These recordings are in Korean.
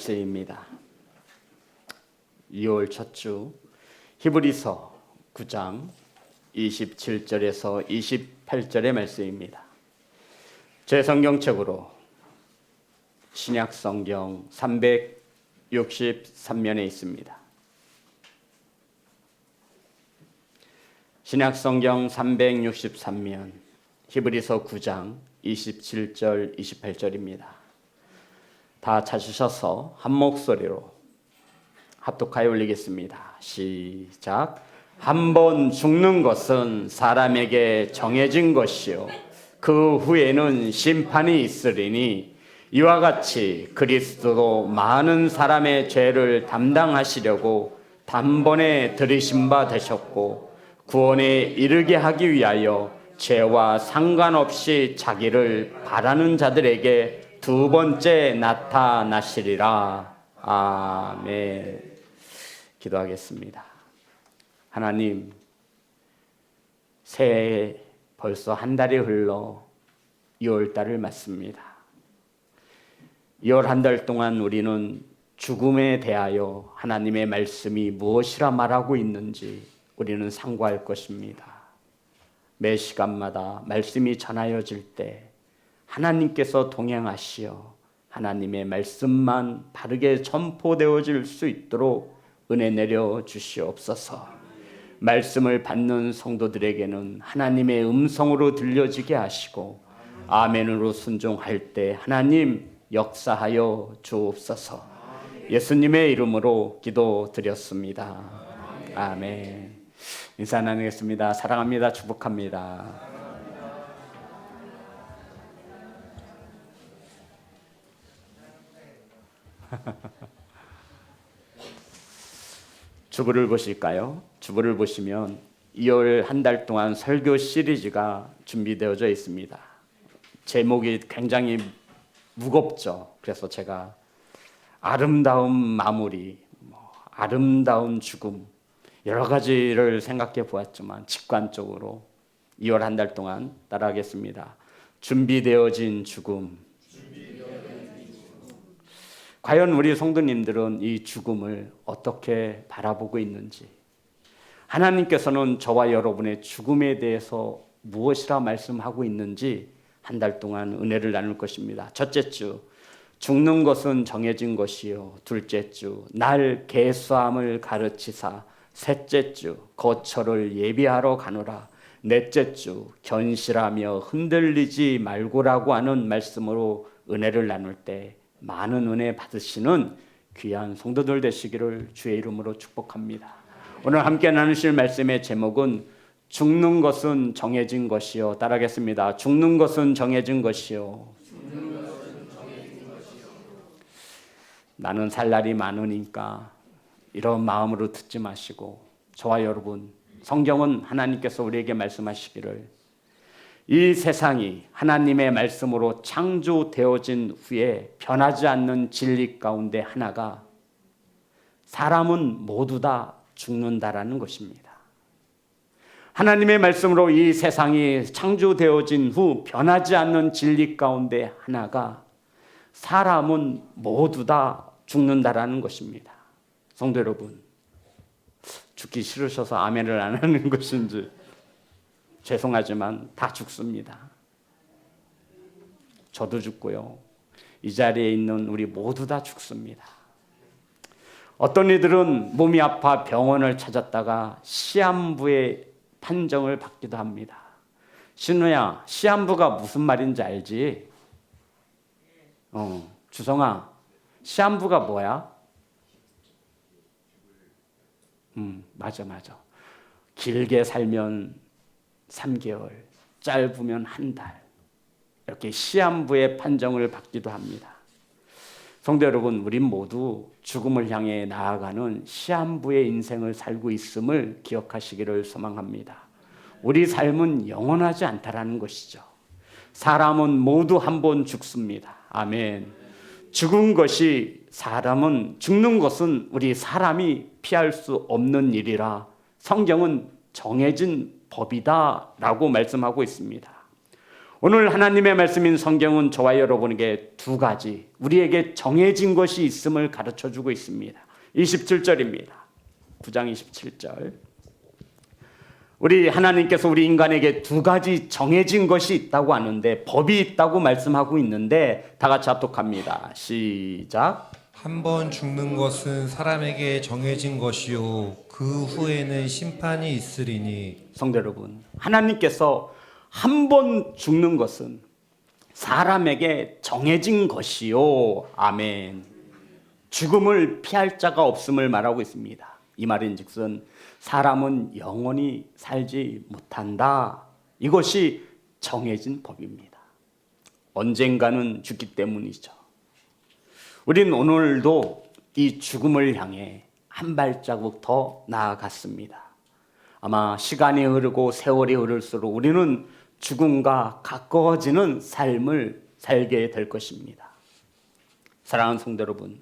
말씀입니다. 2월 첫 주 히브리서 9장 27절에서 28절의 말씀입니다. 제 성경책으로 신약 성경 363면에 있습니다. 신약 성경 363면 히브리서 9장 27절 28절입니다. 다 찾으셔서 한 목소리로 합독하여 올리겠습니다. 시작. 한 번 죽는 것은 사람에게 정해진 것이요 그 후에는 심판이 있으리니 이와 같이 그리스도도 많은 사람의 죄를 담당하시려고 단번에 들이신 바 되셨고 구원에 이르게 하기 위하여 죄와 상관없이 자기를 바라는 자들에게 두 번째 나타나시리라. 아멘. 기도하겠습니다. 하나님, 새해 벌써 한 달이 흘러 2월달을 맞습니다. 2월 한 달 동안 우리는 죽음에 대하여 하나님의 말씀이 무엇이라 말하고 있는지 우리는 상고할 것입니다. 매 시간마다 말씀이 전하여질 때 하나님께서 동행하시어 하나님의 말씀만 바르게 전포되어질 수 있도록 은혜 내려 주시옵소서. 말씀을 받는 성도들에게는 하나님의 음성으로 들려지게 하시고 아멘으로 순종할 때 하나님 역사하여 주옵소서. 예수님의 이름으로 기도드렸습니다. 아멘. 인사 나누겠습니다. 사랑합니다. 축복합니다. 주부를 보실까요? 주부를 보시면 2월 한 달 동안 설교 시리즈가 준비되어져 있습니다. 제목이 굉장히 무겁죠. 그래서 제가 아름다운 마무리, 아름다운 죽음 여러 가지를 생각해 보았지만 직관적으로 2월 한 달 동안 따라하겠습니다. 준비되어진 죽음. 과연 우리 성도님들은 이 죽음을 어떻게 바라보고 있는지, 하나님께서는 저와 여러분의 죽음에 대해서 무엇이라 말씀하고 있는지 한 달 동안 은혜를 나눌 것입니다. 첫째 주, 죽는 것은 정해진 것이요. 둘째 주, 날 계수함을 가르치사. 셋째 주, 거처를 예비하러 가노라. 넷째 주, 견실하며 흔들리지 말고라고 하는 말씀으로 은혜를 나눌 때 많은 은혜 받으시는 귀한 성도들 되시기를 주의 이름으로 축복합니다. 오늘 함께 나누실 말씀의 제목은 죽는 것은 정해진 것이요. 따라하겠습니다. 죽는 것은 정해진 것이요. 나는 살 날이 많으니까 이런 마음으로 듣지 마시고, 저와 여러분, 성경은 하나님께서 우리에게 말씀하시기를 이 세상이 하나님의 말씀으로 창조되어진 후에 변하지 않는 진리 가운데 하나가 사람은 모두 다 죽는다라는 것입니다. 하나님의 말씀으로 이 세상이 창조되어진 후 변하지 않는 진리 가운데 하나가 사람은 모두 다 죽는다라는 것입니다. 성도 여러분, 죽기 싫으셔서 아멘을 안 하는 것인지 죄송하지만 다 죽습니다. 저도 죽고요. 이 자리에 있는 우리 모두 다 죽습니다. 어떤 이들은 몸이 아파 병원을 찾았다가 시한부의 판정을 받기도 합니다. 신우야, 시한부가 무슨 말인지 알지? 주성아, 시한부가 뭐야? 맞아. 길게 살면 3개월, 짧으면 한 달, 이렇게 시한부의 판정을 받기도 합니다. 성도 여러분, 우린 모두 죽음을 향해 나아가는 시한부의 인생을 살고 있음을 기억하시기를 소망합니다. 우리 삶은 영원하지 않다라는 것이죠. 사람은 모두 한 번 죽습니다. 아멘. 죽는 것은 우리 사람이 피할 수 없는 일이라 성경은 정해진 법이다 라고 말씀하고 있습니다. 오늘 하나님의 말씀인 성경은 저와 여러분에게 두 가지 우리에게 정해진 것이 있음을 가르쳐주고 있습니다. 27절입니다. 9장 27절. 우리 하나님께서 우리 인간에게 두 가지 정해진 것이 있다고 하는데, 법이 있다고 말씀하고 있는데, 다 같이 합독합니다. 시작. 한 번 죽는 것은 사람에게 정해진 것이요 그 후에는 심판이 있으리니. 성도 여러분, 하나님께서 한 번 죽는 것은 사람에게 정해진 것이요. 아멘. 죽음을 피할 자가 없음을 말하고 있습니다. 이 말인즉슨 사람은 영원히 살지 못한다. 이것이 정해진 법입니다. 언젠가는 죽기 때문이죠. 우린 오늘도 이 죽음을 향해 한 발자국 더 나아갔습니다. 아마 시간이 흐르고 세월이 흐를수록 우리는 죽음과 가까워지는 삶을 살게 될 것입니다. 사랑하는 성도 여러분,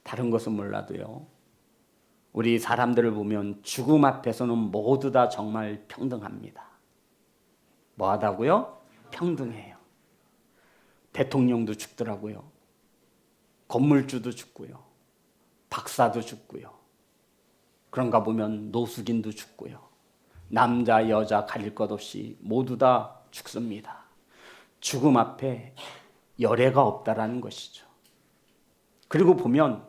다른 것은 몰라도요, 우리 사람들을 보면 죽음 앞에서는 모두 다 정말 평등합니다. 뭐하다고요? 평등해요. 대통령도 죽더라고요. 건물주도 죽고요. 박사도 죽고요. 그런가 보면 노숙인도 죽고요. 남자 여자 가릴 것 없이 모두 다 죽습니다. 죽음 앞에 열애가 없다라는 것이죠. 그리고 보면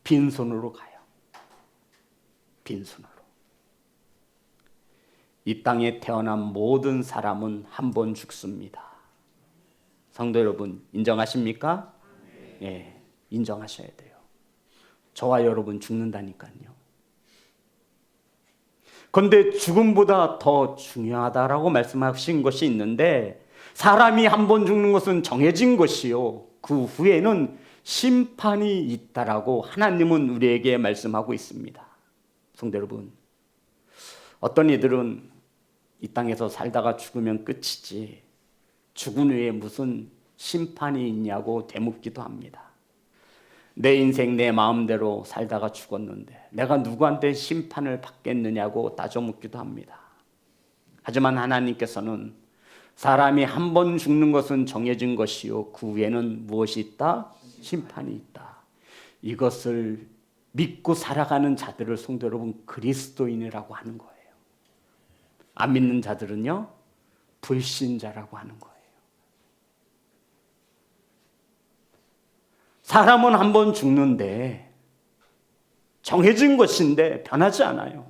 빈손으로 가요. 빈손으로. 이 땅에 태어난 모든 사람은 한 번 죽습니다. 성도 여러분, 인정하십니까? 예, 인정하셔야 돼요. 저와 여러분 죽는다니까요. 그런데 죽음보다 더 중요하다라고 말씀하신 것이 있는데, 사람이 한 번 죽는 것은 정해진 것이요 그 후에는 심판이 있다라고 하나님은 우리에게 말씀하고 있습니다. 성도 여러분, 어떤 이들은 이 땅에서 살다가 죽으면 끝이지 죽은 후에 무슨 심판이 있냐고 되묻기도 합니다. 내 인생 내 마음대로 살다가 죽었는데 내가 누구한테 심판을 받겠느냐고 따져묻기도 합니다. 하지만 하나님께서는 사람이 한 번 죽는 것은 정해진 것이요 그 후에는 무엇이 있다? 심판이 있다. 이것을 믿고 살아가는 자들을 성도 여러분 그리스도인이라고 하는 거예요. 안 믿는 자들은요 불신자라고 하는 거예요. 사람은 한 번 죽는데 정해진 것인데 변하지 않아요.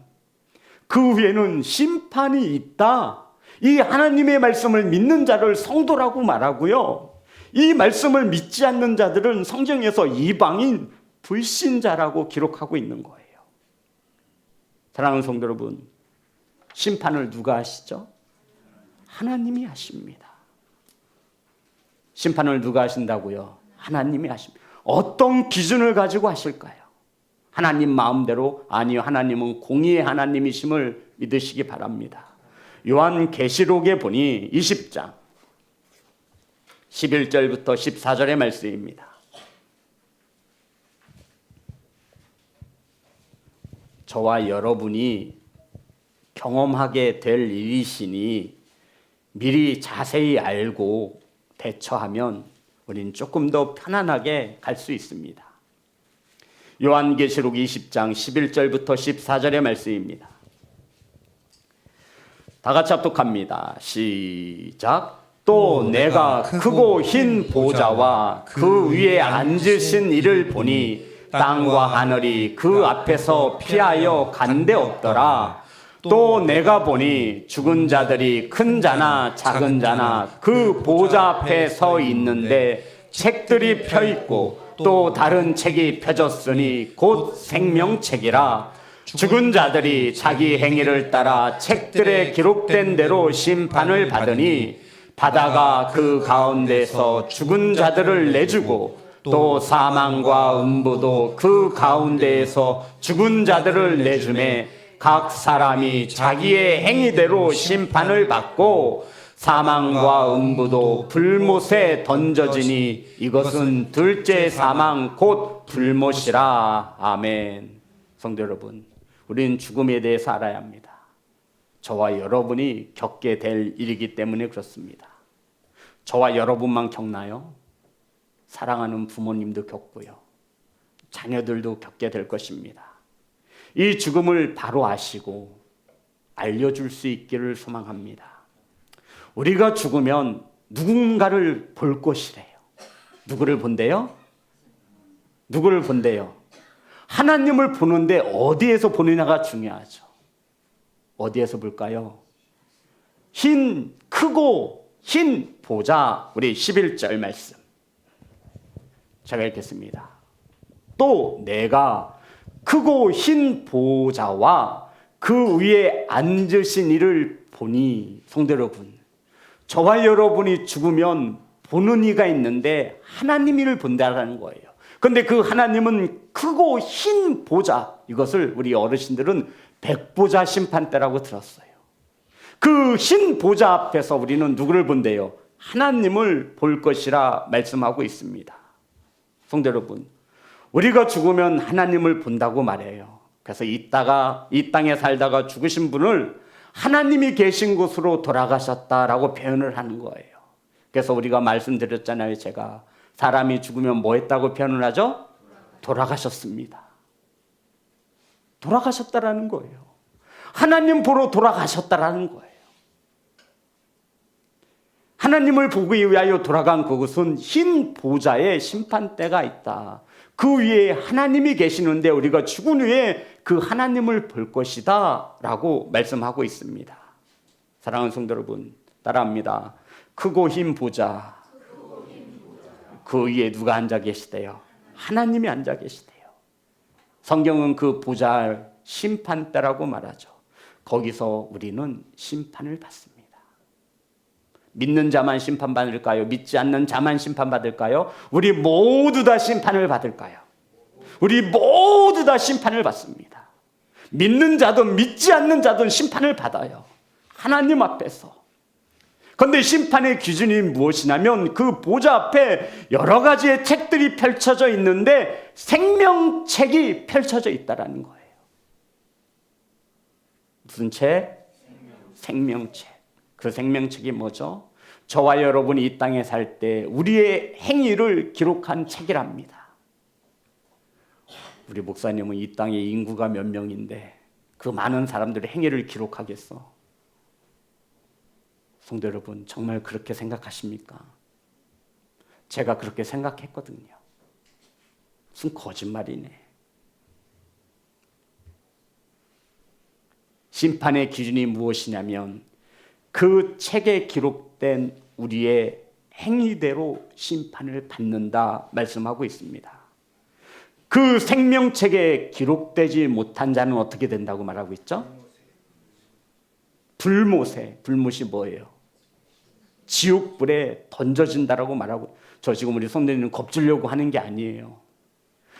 그 후에는 심판이 있다. 이 하나님의 말씀을 믿는 자를 성도라고 말하고요, 이 말씀을 믿지 않는 자들은 성경에서 이방인 불신자라고 기록하고 있는 거예요. 사랑하는 성도 여러분, 심판을 누가 하시죠? 하나님이 하십니다. 심판을 누가 하신다고요? 하나님이 하십니다. 어떤 기준을 가지고 하실까요? 하나님 마음대로? 아니요, 하나님은 공의의 하나님이심을 믿으시기 바랍니다. 요한계시록에 보니 20장 11절부터 14절의 말씀입니다. 저와 여러분이 경험하게 될 일이시니 미리 자세히 알고 대처하면 우리는 조금 더 편안하게 갈 수 있습니다. 요한계시록 20장 11절부터 14절의 말씀입니다. 다 같이 합독합니다. 시작. 또 내가 크고 흰 보좌와 그 위에 앉으신 이를 보니 땅과 하늘이 그 앞에서 피하여 간데 없더라. 또 내가 보니 죽은 자들이 큰 자나 작은 자나 그 보좌 앞에 서 있는데 책들이 펴 있고 또 다른 책이 펴졌으니 곧 생명책이라. 죽은 자들이 자기 행위를 따라 책들에 기록된 대로 심판을 받으니 바다가 그 가운데서 죽은 자들을 내주고 또 사망과 음부도 그 가운데에서 죽은 자들을 내주매 각 사람이 자기의 행위대로 심판을 받고 사망과 음부도 불못에 던져지니 이것은 둘째 사망 곧 불못이라. 아멘. 성도 여러분, 우리는 죽음에 대해서 알아야 합니다. 저와 여러분이 겪게 될 일이기 때문에 그렇습니다. 저와 여러분만 겪나요? 사랑하는 부모님도 겪고요. 자녀들도 겪게 될 것입니다. 이 죽음을 바로 아시고 알려줄 수 있기를 소망합니다. 우리가 죽으면 누군가를 볼 것이래요. 누구를 본대요? 누구를 본대요? 하나님을 보는데 어디에서 보느냐가 중요하죠. 어디에서 볼까요? 크고 흰 보좌, 우리 11절 말씀 제가 읽겠습니다. 또 내가 크고 흰 보좌와 그 위에 앉으신 이를 보니, 성도 여러분, 저와 여러분이 죽으면 보는 이가 있는데 하나님 이를 본다라는 거예요. 그런데 그 하나님은 크고 흰 보좌, 이것을 우리 어르신들은 백보자 심판대라고 들었어요. 그 흰 보좌 앞에서 우리는 누구를 본대요? 하나님을 볼 것이라 말씀하고 있습니다. 성도 여러분, 우리가 죽으면 하나님을 본다고 말해요. 그래서 이 땅에 살다가 죽으신 분을 하나님이 계신 곳으로 돌아가셨다라고 표현을 하는 거예요. 그래서 우리가 말씀드렸잖아요. 제가 사람이 죽으면 뭐 했다고 표현을 하죠? 돌아가셨습니다. 돌아가셨다라는 거예요. 하나님 보러 돌아가셨다라는 거예요. 하나님을 보기 위하여 돌아간 그곳은 흰 보좌에 심판대가 있다. 그 위에 하나님이 계시는데 우리가 죽은 후에 그 하나님을 볼 것이다 라고 말씀하고 있습니다. 사랑하는 성도 여러분, 따라합니다. 크고 흰 보좌, 그 위에 누가 앉아 계시대요? 하나님이 앉아 계시대요. 성경은 그 보좌를 심판대라고 말하죠. 거기서 우리는 심판을 받습니다. 믿는 자만 심판받을까요? 믿지 않는 자만 심판받을까요? 우리 모두 다 심판을 받을까요? 우리 모두 다 심판을 받습니다. 믿는 자든 믿지 않는 자든 심판을 받아요. 하나님 앞에서. 그런데 심판의 기준이 무엇이냐면 그 보좌 앞에 여러 가지의 책들이 펼쳐져 있는데 생명책이 펼쳐져 있다는 거예요. 무슨 책? 생명책. 그 생명책이 뭐죠? 저와 여러분이 이 땅에 살 때 우리의 행위를 기록한 책이랍니다. 우리 목사님은 이 땅에 인구가 몇 명인데 그 많은 사람들의 행위를 기록하겠어? 성도 여러분, 정말 그렇게 생각하십니까? 제가 그렇게 생각했거든요. 무슨 거짓말이네. 심판의 기준이 무엇이냐면 그 책에 기록된 우리의 행위대로 심판을 받는다 말씀하고 있습니다. 그 생명책에 기록되지 못한 자는 어떻게 된다고 말하고 있죠? 불못이 뭐예요? 지옥불에 던져진다라고 말하고, 저 지금 우리 성도님은 겁주려고 하는 게 아니에요.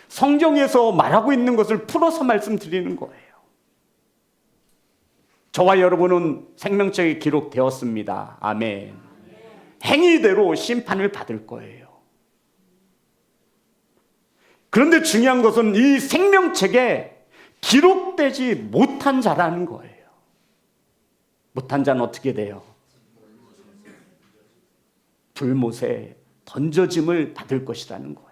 성경에서 말하고 있는 것을 풀어서 말씀드리는 거예요. 저와 여러분은 생명책에 기록되었습니다. 아멘. 행위대로 심판을 받을 거예요. 그런데 중요한 것은 이 생명책에 기록되지 못한 자라는 거예요. 못한 자는 어떻게 돼요? 불못에 던져짐을 받을 것이라는 거예요.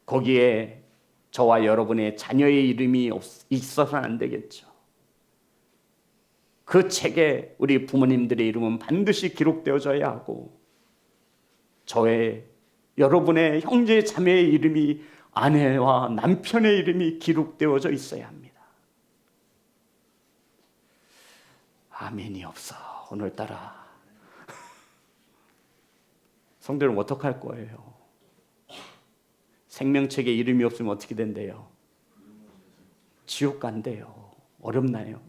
거기에 저와 여러분의 자녀의 이름이 있어서는 안 되겠죠. 그 책에 우리 부모님들의 이름은 반드시 기록되어져야 하고 여러분의 형제 자매의 이름이, 아내와 남편의 이름이 기록되어져 있어야 합니다. 아멘이 없어 오늘따라. 성도 여러분, 어떡할 거예요? 생명책에 이름이 없으면 어떻게 된대요? 지옥 간대요. 어렵나요?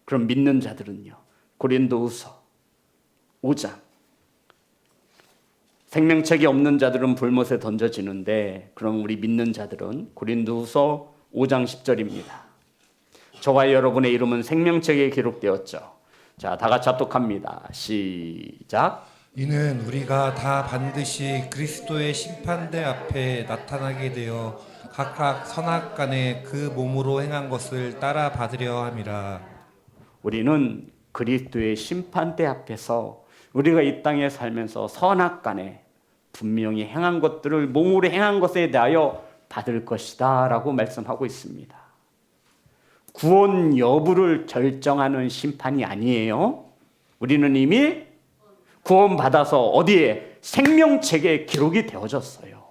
그럼 믿는 자들은요? 고린도후서 5장. 생명책이 없는 자들은 불못에 던져지는데, 그럼 우리 믿는 자들은 고린도후서 5장 10절입니다. 저와 여러분의 이름은 생명책에 기록되었죠. 자, 다 같이 합독합니다. 시작. 이는 우리가 다 반드시 그리스도의 심판대 앞에 나타나게 되어 각각 선악간에 그 몸으로 행한 것을 따라 받으려 함이라. 우리는 그리스도의 심판대 앞에서 우리가 이 땅에 살면서 선악간에 분명히 행한 것들을 몸으로 행한 것에 대하여 받을 것이다 라고 말씀하고 있습니다. 구원 여부를 결정하는 심판이 아니에요. 우리는 이미 구원받아서 어디에? 생명책에 기록이 되어졌어요.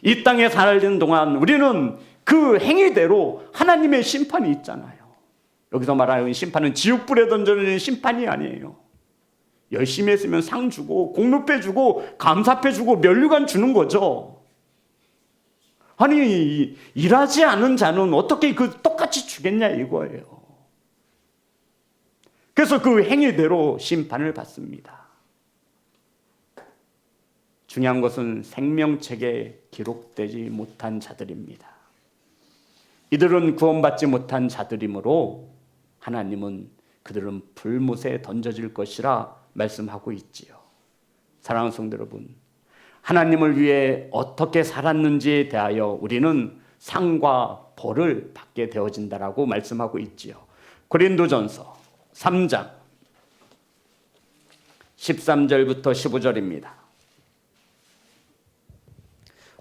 이 땅에 살는 동안 우리는 그 행위대로 하나님의 심판이 있잖아요. 여기서 말하는 심판은 지옥불에 던져지는 심판이 아니에요. 열심히 했으면 상 주고 공로패 주고 감사패 주고 면류관 주는 거죠. 아니 일하지 않은 자는 어떻게 그 똑같이 주겠냐 이거예요. 그래서 그 행위대로 심판을 받습니다. 중요한 것은 생명책에 기록되지 못한 자들입니다. 이들은 구원받지 못한 자들이므로 하나님은 그들은 불못에 던져질 것이라 말씀하고 있지요. 사랑하는 성도 여러분, 하나님을 위해 어떻게 살았는지에 대하여 우리는 상과 벌을 받게 되어진다라고 말씀하고 있지요. 고린도전서 3장 13절부터 15절입니다.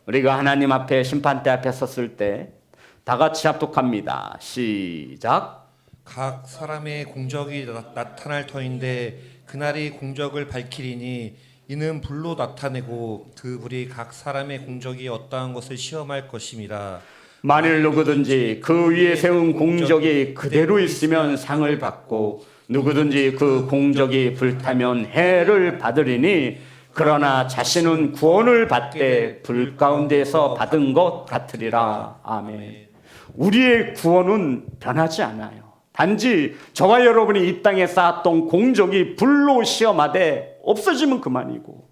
우리가 하나님 앞에 심판대 앞에 섰을 때 다 같이 합독합니다. 시작. 각 사람의 공적이 나타날 터인데 그날이 공적을 밝히리니 이는 불로 나타내고 그 불이 각 사람의 공적이 어떠한 것을 시험할 것임이라. 만일 누구든지 그 위에 세운 공적이 그대로 있으면 상을 받고 누구든지 그 공적이 불타면 해를 받으리니 그러나 자신은 구원을 받되 불 가운데서 받은 것 같으리라. 아멘. 우리의 구원은 변하지 않아요. 단지 저와 여러분이 이 땅에 쌓았던 공적이 불로 시험하되 없어지면 그만이고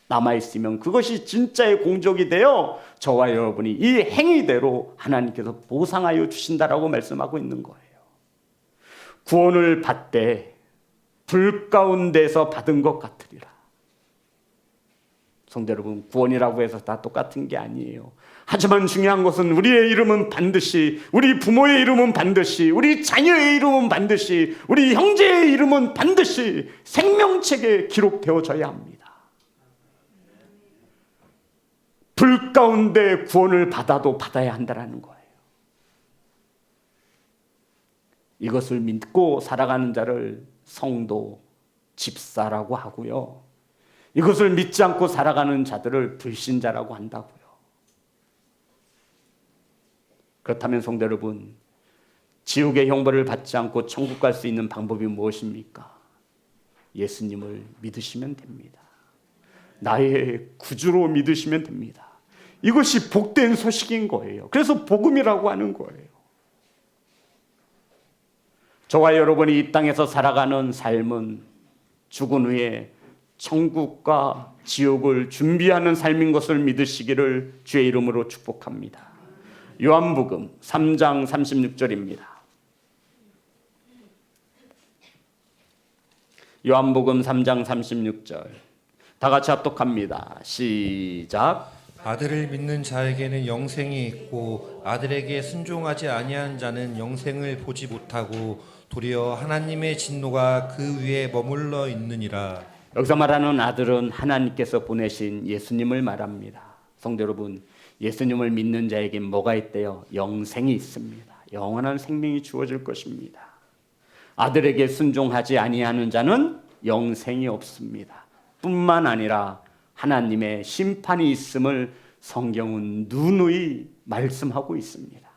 남아있으면 그것이 진짜의 공적이 되어 저와 여러분이 이 행위대로 하나님께서 보상하여 주신다라고 말씀하고 있는 거예요. 구원을 받되 불 가운데서 받은 것 같으리라. 성도 여러분, 구원이라고 해서 다 똑같은 게 아니에요. 하지만 중요한 것은 우리의 이름은 반드시, 우리 부모의 이름은 반드시, 우리 자녀의 이름은 반드시, 우리 형제의 이름은 반드시 생명책에 기록되어져야 합니다. 불 가운데 구원을 받아도 받아야 한다는 거예요. 이것을 믿고 살아가는 자를 성도, 집사라고 하고요. 이것을 믿지 않고 살아가는 자들을 불신자라고 한다고요. 그렇다면 성도 여러분, 지옥의 형벌을 받지 않고 천국 갈 수 있는 방법이 무엇입니까? 예수님을 믿으시면 됩니다. 나의 구주로 믿으시면 됩니다. 이것이 복된 소식인 거예요. 그래서 복음이라고 하는 거예요. 저와 여러분이 이 땅에서 살아가는 삶은 죽은 후에 천국과 지옥을 준비하는 삶인 것을 믿으시기를 주의 이름으로 축복합니다. 요한복음 3장 36절입니다. 요한복음 3장 36절 다 같이 합독합니다. 시작. 아들을 믿는 자에게는 영생이 있고 아들에게 순종하지 아니한 자는 영생을 보지 못하고 도리어 하나님의 진노가 그 위에 머물러 있느니라. 여기서 말하는 아들은 하나님께서 보내신 예수님을 말합니다. 성도 여러분, 예수님을 믿는 자에게 뭐가 있대요? 영생이 있습니다. 영원한 생명이 주어질 것입니다. 아들에게 순종하지 아니하는 자는 영생이 없습니다. 뿐만 아니라 하나님의 심판이 있음을 성경은 누누이 말씀하고 있습니다.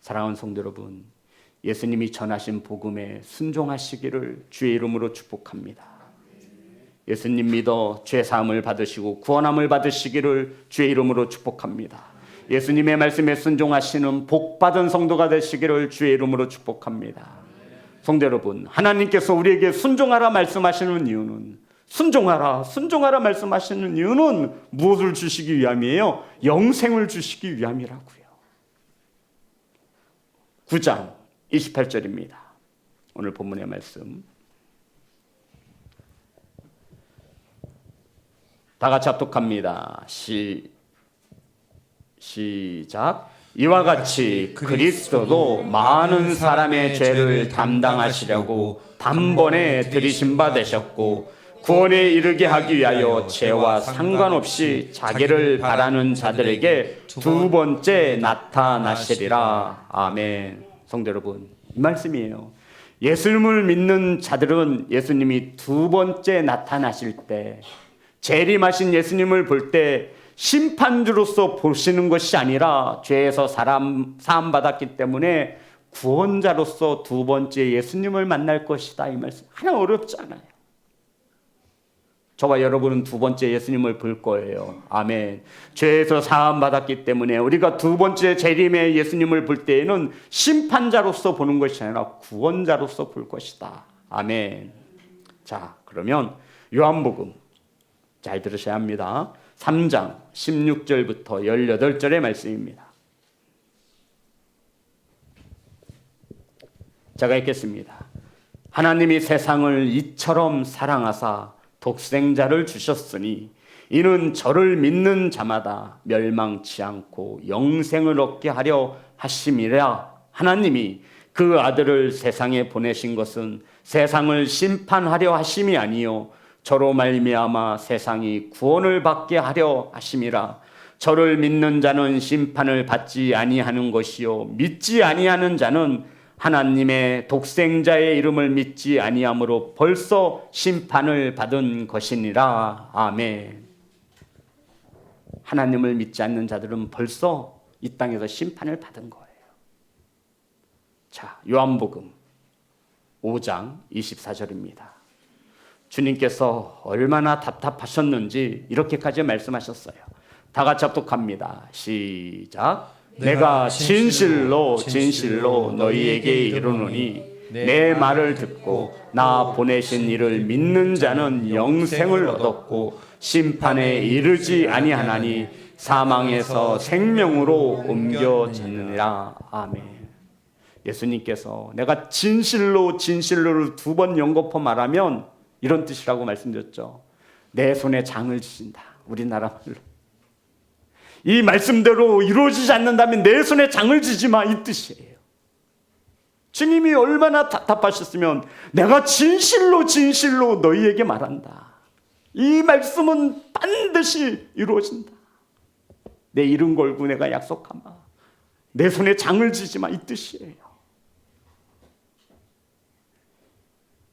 사랑하는 성도 여러분, 예수님이 전하신 복음에 순종하시기를 주의 이름으로 축복합니다. 예수님 믿어 죄사함을 받으시고 구원함을 받으시기를 주의 이름으로 축복합니다. 예수님의 말씀에 순종하시는 복받은 성도가 되시기를 주의 이름으로 축복합니다. 성도 여러분, 하나님께서 우리에게 순종하라 말씀하시는 이유는 순종하라 말씀하시는 이유는 무엇을 주시기 위함이에요? 영생을 주시기 위함이라고요. 9장 28절입니다. 오늘 본문의 말씀 다 같이 합독합니다. 시작. 이와 같이 그리스도도 많은 사람의 죄를 담당하시려고 단번에 들이신 바 되셨고 구원에 이르게 하기 위하여 죄와 상관없이 자기를 바라는 자들에게 두 번째 나타나시리라. 아멘. 성도 여러분, 이 말씀이에요. 예수님을 믿는 자들은 예수님이 두 번째 나타나실 때, 재림하신 예수님을 볼 때 심판주로서 보시는 것이 아니라 죄에서 사함 받았기 때문에 구원자로서 두 번째 예수님을 만날 것이다. 이 말씀 하나 어렵지 않아요. 저와 여러분은 두 번째 예수님을 볼 거예요. 아멘. 죄에서 사함 받았기 때문에 우리가 두 번째 재림의 예수님을 볼 때에는 심판자로서 보는 것이 아니라 구원자로서 볼 것이다. 아멘. 자, 그러면 요한복음 잘 들으셔야 합니다. 3장 16절부터 18절의 말씀입니다. 제가 읽겠습니다. 하나님이 세상을 이처럼 사랑하사 독생자를 주셨으니 이는 저를 믿는 자마다 멸망치 않고 영생을 얻게 하려 하심이라. 하나님이 그 아들을 세상에 보내신 것은 세상을 심판하려 하심이 아니요 저로 말미암아 세상이 구원을 받게 하려 하심이라. 저를 믿는 자는 심판을 받지 아니하는 것이요 믿지 아니하는 자는 하나님의 독생자의 이름을 믿지 아니함으로 벌써 심판을 받은 것이니라. 아멘. 하나님을 믿지 않는 자들은 벌써 이 땅에서 심판을 받은 거예요. 자, 요한복음 5장 24절입니다. 주님께서 얼마나 답답하셨는지 이렇게까지 말씀하셨어요. 다 같이 합독합니다. 시작. 내가 진실로 너희에게 이르노니 내 말을 듣고 나 보내신 이를 믿는 자는 영생을 얻었고 심판에 이르지 아니하나니 사망에서 생명으로 옮겨졌느니라. 아멘. 예수님께서 내가 진실로를 두 번 연거푸 말하면 이런 뜻이라고 말씀드렸죠. 내 손에 장을 지신다. 우리나라 말로. 이 말씀대로 이루어지지 않는다면 내 손에 장을 지지 마, 이 뜻이에요. 주님이 얼마나 답답하셨으면 내가 진실로 너희에게 말한다. 이 말씀은 반드시 이루어진다. 내 이름 걸고 내가 약속하마. 내 손에 장을 지지 마, 이 뜻이에요.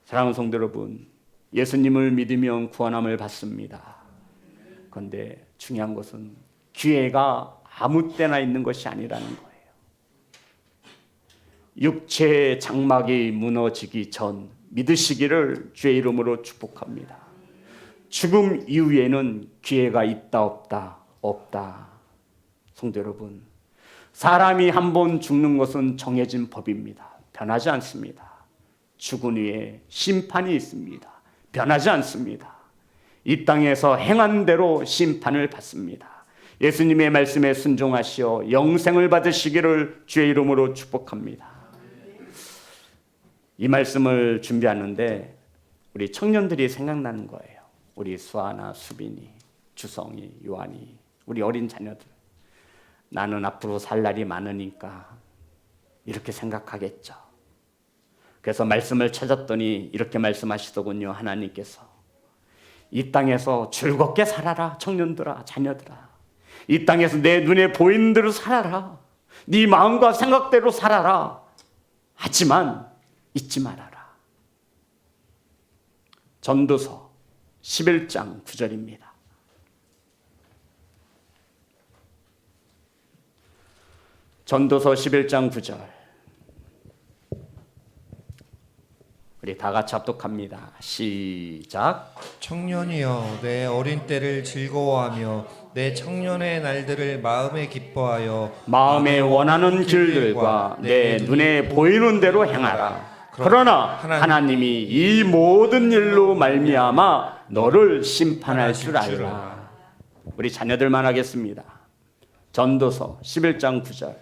사랑하는 성도 여러분, 예수님을 믿으면 구원함을 받습니다. 그런데 중요한 것은 기회가 아무 때나 있는 것이 아니라는 거예요. 육체의 장막이 무너지기 전 믿으시기를 주의 이름으로 축복합니다. 죽음 이후에는 기회가 있다 없다. 성도 여러분, 사람이 한 번 죽는 것은 정해진 법입니다. 변하지 않습니다. 죽은 후에 심판이 있습니다. 변하지 않습니다. 이 땅에서 행한 대로 심판을 받습니다. 예수님의 말씀에 순종하시어 영생을 받으시기를 주의 이름으로 축복합니다. 이 말씀을 준비하는데 우리 청년들이 생각나는 거예요. 우리 수아나, 수빈이, 주성이, 요한이, 우리 어린 자녀들. 나는 앞으로 살 날이 많으니까 이렇게 생각하겠죠. 그래서 말씀을 찾았더니 이렇게 말씀하시더군요. 하나님께서 이 땅에서 즐겁게 살아라. 청년들아, 자녀들아. 이 땅에서 내 눈에 보이는 대로 살아라. 네 마음과 생각대로 살아라. 하지만 잊지 말아라. 전도서 11장 9절입니다. 전도서 11장 9절. 우리 다 같이 합독합니다. 시작. 청년이여 내 어린 때를 즐거워하며 내 청년의 날들을 마음에 기뻐하여 마음에 원하는 길들과 내 눈에 보이는 대로 행하라. 그러나 하나님이 이 모든 일로 말미암아 너를 심판할 줄 알라. 우리 자녀들만 하겠습니다. 전도서 11장 9절.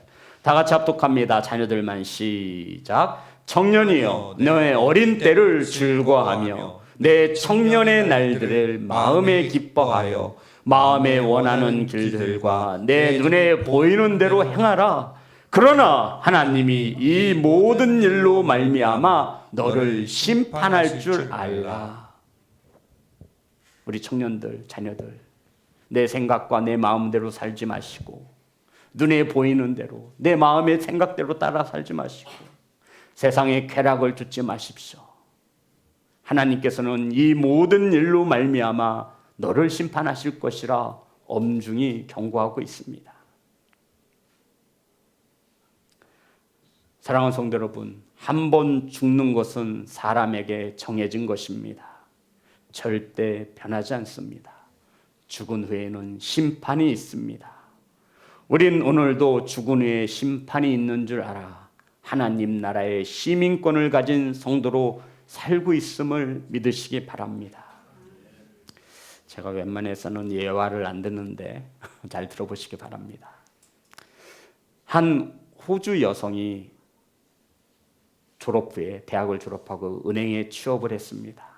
다 같이 합독합니다. 자녀들만 시작. 청년이여 너의 어린 때를 즐거워하며 내 청년의 날들을 마음에 기뻐하여 마음에 원하는 길들과 내 눈에 보이는 대로 행하라. 그러나 하나님이 이 모든 일로 말미암아 너를 심판할 줄 알라. 우리 청년들, 자녀들, 내 생각과 내 마음대로 살지 마시고 눈에 보이는 대로 내 마음의 생각대로 따라 살지 마시고 세상에 쾌락을 쫓지 마십시오. 하나님께서는 이 모든 일로 말미암아 너를 심판하실 것이라 엄중히 경고하고 있습니다. 사랑하는 성도 여러분, 한 번 죽는 것은 사람에게 정해진 것입니다. 절대 변하지 않습니다. 죽은 후에는 심판이 있습니다. 우린 오늘도 죽은 후에 심판이 있는 줄 알아 하나님 나라의 시민권을 가진 성도로 살고 있음을 믿으시기 바랍니다. 제가 웬만해서는 예화를 안 듣는데 잘 들어보시기 바랍니다. 한 호주 여성이 졸업 후에 대학을 졸업하고 은행에 취업을 했습니다.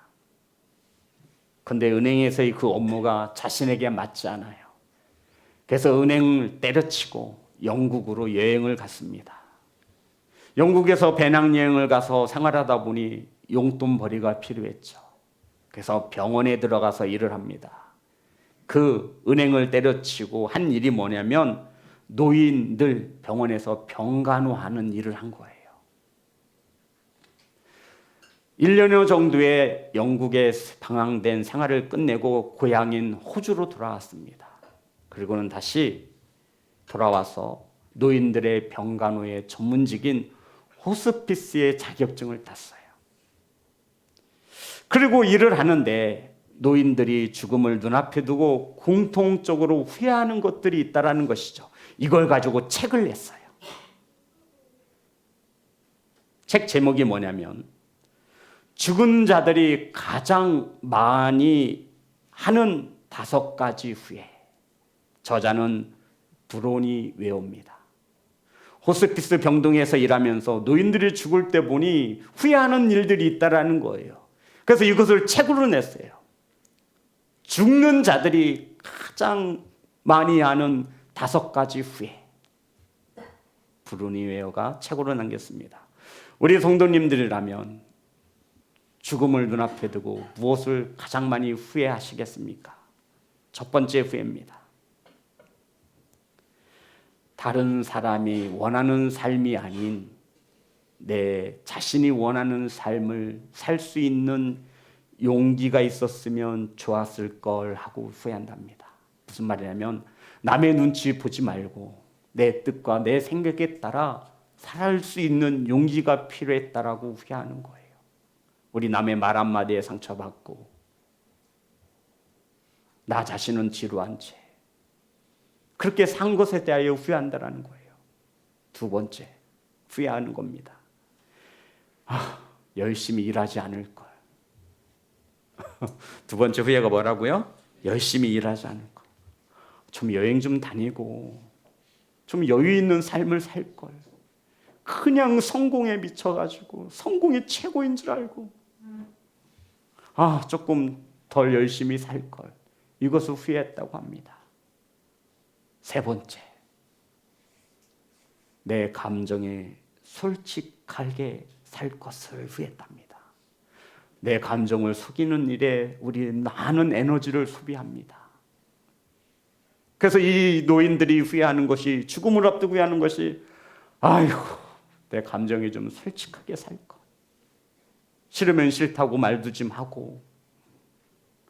근데 은행에서의 그 업무가 자신에게 맞지 않아요. 그래서 은행을 때려치고 영국으로 여행을 갔습니다. 영국에서 배낭여행을 가서 생활하다 보니 용돈벌이가 필요했죠. 그래서 병원에 들어가서 일을 합니다. 그 은행을 때려치고 한 일이 뭐냐면 노인들 병원에서 병간호하는 일을 한 거예요. 1년여 정도의 영국에 방황된 생활을 끝내고 고향인 호주로 돌아왔습니다. 그리고는 다시 돌아와서 노인들의 병간호의 전문직인 호스피스의 자격증을 땄어요. 그리고 일을 하는데 노인들이 죽음을 눈앞에 두고 공통적으로 후회하는 것들이 있다는 것이죠. 이걸 가지고 책을 냈어요. 책 제목이 뭐냐면 죽은 자들이 가장 많이 하는 5가지 후회. 저자는 브로니 웨어입니다. 호스피스 병동에서 일하면서 노인들이 죽을 때 보니 후회하는 일들이 있다라는 거예요. 그래서 이것을 책으로 냈어요. 죽는 자들이 가장 많이 하는 5가지 후회. 브로니 웨어가 책으로 남겼습니다. 우리 성도님들이라면 죽음을 눈앞에 두고 무엇을 가장 많이 후회하시겠습니까? 첫 번째 후회입니다. 다른 사람이 원하는 삶이 아닌 내 자신이 원하는 삶을 살 수 있는 용기가 있었으면 좋았을 걸 하고 후회한답니다. 무슨 말이냐면 남의 눈치 보지 말고 내 뜻과 내 생각에 따라 살 수 있는 용기가 필요했다라고 후회하는 거예요. 우리 남의 말 한마디에 상처받고 나 자신은 지루한 채 그렇게 산 것에 대하여 후회한다는 거예요. 두 번째, 후회하는 겁니다. 열심히 일하지 않을 걸. 두 번째 후회가 뭐라고요? 열심히 일하지 않을 걸. 좀 여행 좀 다니고 좀 여유 있는 삶을 살 걸. 그냥 성공에 미쳐가지고 성공이 최고인 줄 알고 조금 덜 열심히 살 걸. 이것을 후회했다고 합니다. 세 번째, 내 감정에 솔직하게 살 것을 후회했답니다. 내 감정을 속이는 일에 우리 많은 에너지를 소비합니다. 그래서 이 노인들이 후회하는 것이, 죽음을 앞두고 후회하는 것이, 아이고, 내 감정에 좀 솔직하게 살 것. 싫으면 싫다고 말도 좀 하고,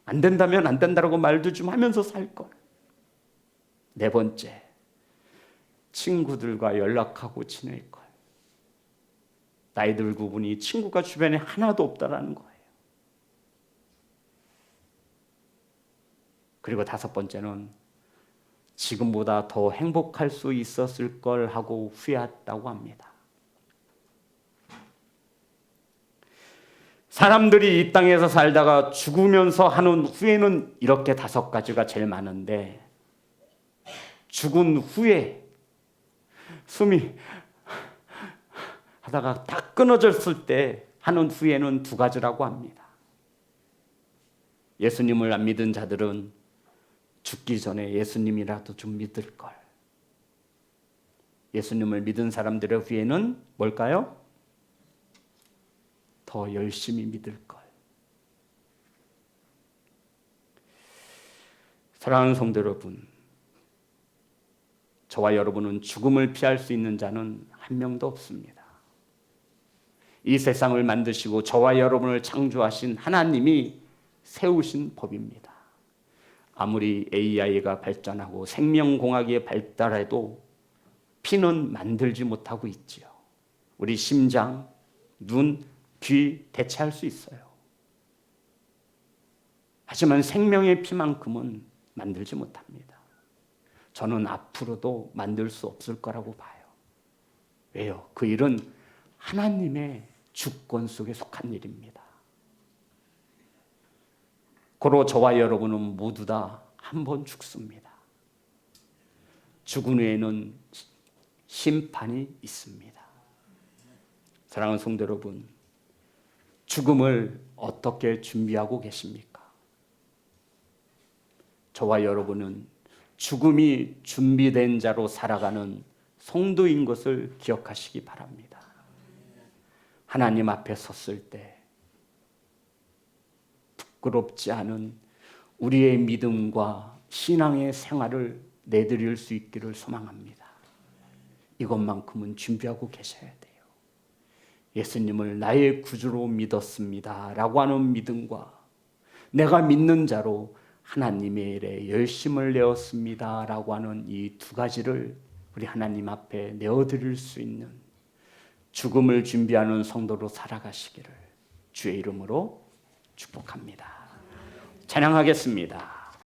안 된다면 안 된다라고 말도 좀 하면서 살 것. 네 번째, 친구들과 연락하고 지낼 걸. 나이 들고 보니 친구가 주변에 하나도 없다라는 거예요. 그리고 다섯 번째는 지금보다 더 행복할 수 있었을 걸 하고 후회했다고 합니다. 사람들이 이 땅에서 살다가 죽으면서 하는 후회는 이렇게 5가지가 제일 많은데, 죽은 후에 숨이 하다가 다 끊어졌을 때 하는 후회는 2가지라고 합니다. 예수님을 안 믿은 자들은 죽기 전에 예수님이라도 좀 믿을 걸. 예수님을 믿은 사람들의 후에는 뭘까요? 더 열심히 믿을 걸. 사랑하는 성도 여러분, 저와 여러분은 죽음을 피할 수 있는 자는 한 명도 없습니다. 이 세상을 만드시고 저와 여러분을 창조하신 하나님이 세우신 법입니다. 아무리 AI가 발전하고 생명공학이 발달해도 피는 만들지 못하고 있지요. 우리 심장, 눈, 귀 대체할 수 있어요. 하지만 생명의 피만큼은 만들지 못합니다. 저는 앞으로도 만들 수 없을 거라고 봐요. 왜요? 그 일은 하나님의 주권 속에 속한 일입니다. 고로 저와 여러분은 모두 다 한 번 죽습니다. 죽은 후에는 심판이 있습니다. 사랑하는 성도 여러분, 죽음을 어떻게 준비하고 계십니까? 저와 여러분은 죽음이 준비된 자로 살아가는 성도인 것을 기억하시기 바랍니다. 하나님 앞에 섰을 때 부끄럽지 않은 우리의 믿음과 신앙의 생활을 내드릴 수 있기를 소망합니다. 이것만큼은 준비하고 계셔야 돼요. 예수님을 나의 구주로 믿었습니다 라고 하는 믿음과 내가 믿는 자로 하나님의 일에 열심을 내었습니다 라고 하는 이 두 가지를 우리 하나님 앞에 내어드릴 수 있는 죽음을 준비하는 성도로 살아가시기를 주의 이름으로 축복합니다. 찬양하겠습니다.